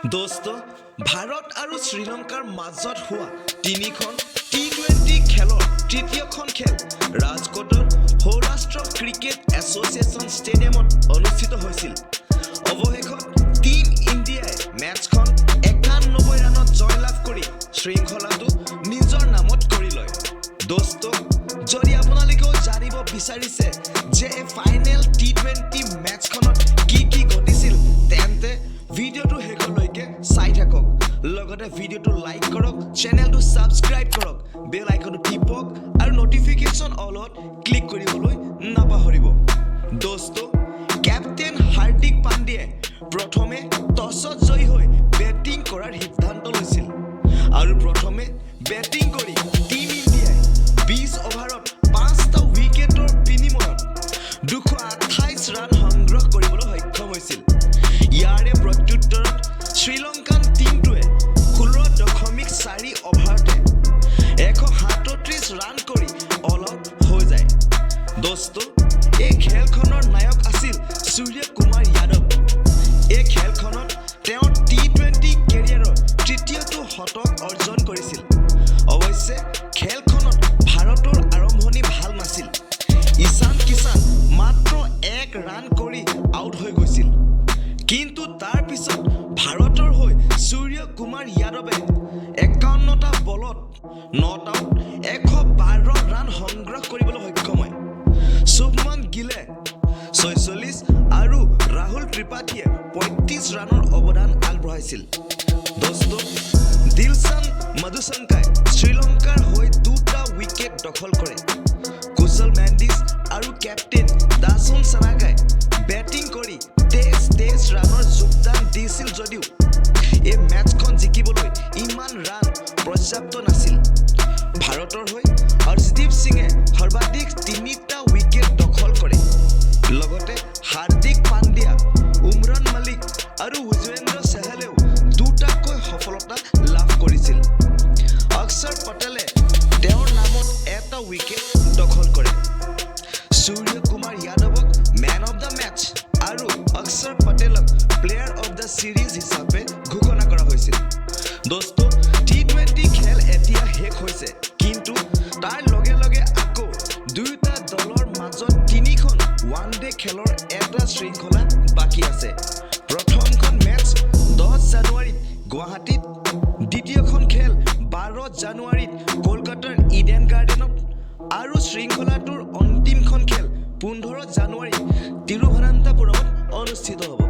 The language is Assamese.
दोस्त भारत और श्रीलंकार मजत हुआ तीनिखन t20 खेलर तृतीयखन खेल राजकोटर सौराष्ट्र क्रिकेट एसोसिएशन स्टेडियमत अनुष्ठित হৈছিল। अवशेषत टीम इंडियाय मैचखन 91 रानत जयलाभ करी श्रृंखलाटो निजर नामत करि लय। दोस्त जदि आपनालोकेও জানিব বিচাৰিছে যে ফাইনেল t20 मैचखনত কি ঘটিছিল তেন্তে ভিডিওটো হেকলৈকে চাই থাকক। লগতে ভিডিওটো লাইক কৰক, চেনেলটো সাবস্ক্ৰাইব কৰক, বেল আইকনটো টিপক আৰু নটিফিকেশন অলত ক্লিক কৰিবলৈ নাপাহৰিব। दोस्त कैप्टेन हार्दिक पांड्याय प्रथमे टसत जयी হৈ बैटिंग কৰাৰ সিদ্ধান্ত লৈছিল আৰু প্ৰথমে बैटिंग কৰি टीम इंडियाय 20 ओभारत 5টা উইকেটৰ বিনিময়ত 228 ৰান সংগ্ৰহ কৰিবলৈ সক্ষম হৈছিল। ইয়াৰে প্ৰত্যুত্তৰত শ্ৰীলংকান টিমটোৱে 16.4 ओभारতে 137 ৰান কৰি অল আউট হৈ যায়। दोस्त এই খেলখনৰ নায়ক আছিল সূৰ্য কুমাৰ যাদৱ। এই খেলখনত তেওঁ t20 কেৰিয়াৰৰ তৃতীয়টো শতক অৰ্জন কৰিছিল। অৱশ্যে খেলখনত ভাৰতৰ আৰম্ভণি ভাল নাছিল। ঈশান কিষাণ মাত্ৰ 1 ৰান কৰি আউট হৈ গৈছিল। কিন্তু তাৰ পিছত ভাৰতৰ হৈ সূৰ্য কুমাৰ যাদৱে 51টা বলত নট আউট 112 ৰান সংগ্ৰহ কৰিবলৈ সক্ষম হয়। শুভমান গিলে 46 আৰু ৰাহুল ত্ৰিপাঠীয়ে 35 ৰানৰ অৱদান আগবঢ়াইছিল। दोस्त দিলশান মধুশংকাই শ্ৰীলংকাৰ হৈ 2টা উইকেট দখল কৰে। কুশল মেণ্ডিছ আৰু কেপ্টেইন দাসুন সানাকাই বেটিং কৰি 23 ৰানৰ যোগদান দিছিল যদিও এই মেচখন জিকিবলৈ ইমান ৰান পৰ্যাপ্ত নাছিল। ভাৰতৰ হৈ হৰদীপ সিঙে সৰ্বাধিক 3টা উইকেট দখল কৰে। লগতে হাৰ্দিক পাণ্ডিয়া, উমৰান মালিক আৰু যুজৱেন্দ্ৰ চেহলেও 2টাকৈ সফলতা লাভ কৰিছিল। অক্ষৰ পটেলে তেওঁৰ নামত 1টা উইকেট দখল কৰে। সূৰ্য কুমাৰ যাদৱক মেন অফ দ্য মেচ আৰু অক্ষৰ পটেলক প্লেয়াৰ অফ দ্য সিৰিজ হিচাপে ঘোষণা কৰা হৈছিল। दोस्त t20 খেল এতিয়া শেষ হৈছে, কিন্তু তাৰ লগে লগে আকৌ দুয়োটা দলৰ মাজত 3খন ওৱান ডে খেলৰ এটা শৃংখলা বাকী আছে। প্ৰথমখন মেচ 10 জানুৱাৰীত গুৱাহাটীত, দ্বিতীয়খন খেল 12 জানুৱাৰীত কলকাতাৰ ইডেন গাৰ্ডেনত আৰু শৃংখলাটোৰ অন্তিমখন খেল 15 জানুৱাৰীত তিৰুৱনন্তপুৰমত অনুষ্ঠিত হ'ব।